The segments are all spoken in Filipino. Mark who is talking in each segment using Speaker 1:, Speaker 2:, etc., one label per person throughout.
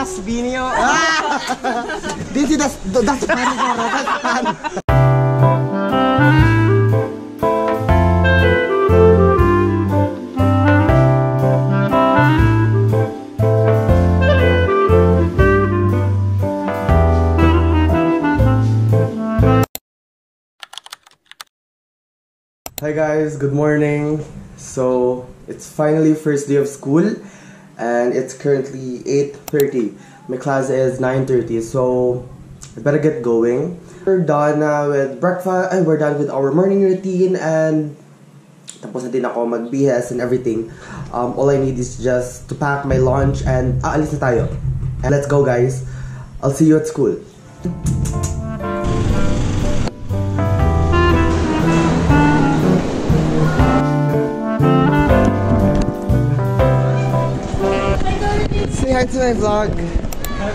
Speaker 1: Binio. This is that's fun. That's fun. Hi guys, good morning. So it's finally first day of school and it's currently 8:30. My class is 9:30, so I better get going. We're done with breakfast, we're done with our morning routine, and tapos na din ako mag-BS and everything. All I need is just to pack my lunch and aalis na tayo. And let's go guys. I'll see you at school. Say hi to my vlog.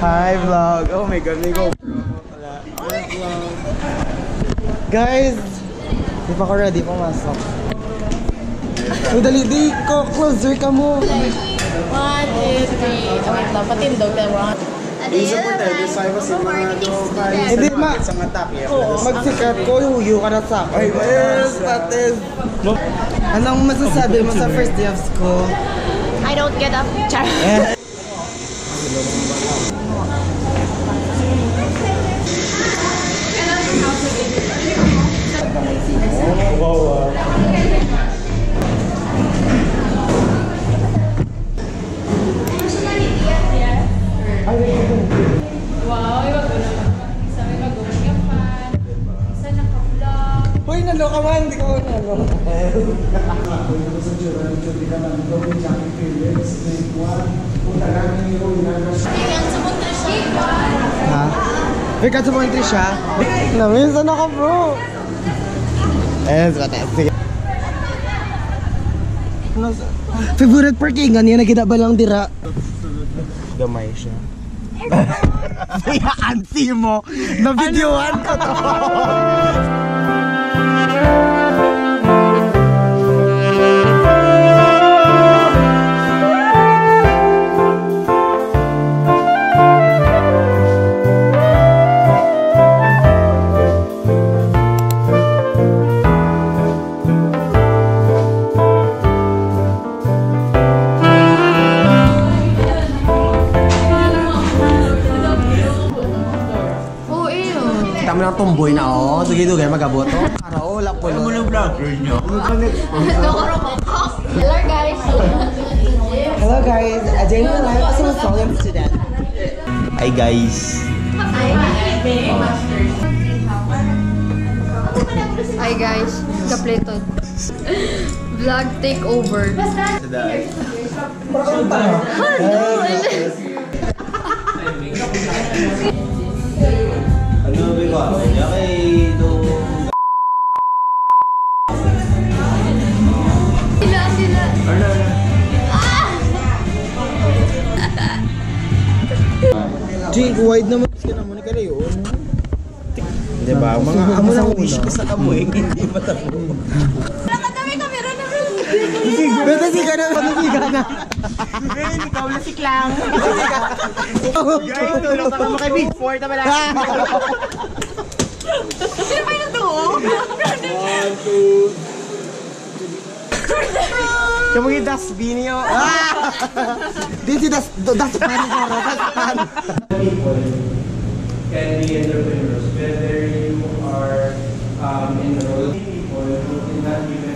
Speaker 1: Hi vlog. Oh my god, may go. Guys, di pa ko ready pumasok. So dali, di ko closer ka mo.
Speaker 2: 1, 2, 3. Okay, dapat tindog na mo.
Speaker 1: Hindi magsikat ko, huyo ka na sa akin. Yes, that is. Anong masasabi mo sa first day of school?
Speaker 2: I don't get up. Char.
Speaker 1: Wow.
Speaker 2: Wow, iba ko naman. Isa may mag-uwag yung fan. Isa naka-vlog.
Speaker 1: Hoy, naloka man, hindi ko naloka. Ha? May katsumontri siya? Minsan ako bro. Sige. Favorite parkingan yan, nakita ba lang dira? Gamay siya. Kaya auntie mo, na-videoan ko to. Kami ng tomboy na oh. Sige dugay magaboto. Karo wala po. Ano yung vlogger nyo?
Speaker 2: Hello guys.
Speaker 1: Hello guys. Ajay na live as a solemn student. Hi guys.
Speaker 2: Hi guys. Kapleton. Vlog takeover.
Speaker 1: Ano ba ko? Ya kay do.
Speaker 2: Sila.
Speaker 1: Ano? Drink wide naman kasi naman ka yun. Diba? Mga amo lang wish ko sa kamoy, hindi matapos.
Speaker 2: Nakadami kamera na rin.
Speaker 1: Basta si ka na, panibigan na.
Speaker 3: Ikaw na si Klang. Guys, tulong ka naman kay Big Four na malaki.
Speaker 2: Sino ba yung nagtuo?
Speaker 1: 1, 2. Kamu yung das binio. This is that's fun. That's fun. People can be entrepreneurs whether you are enrolled people who cannot even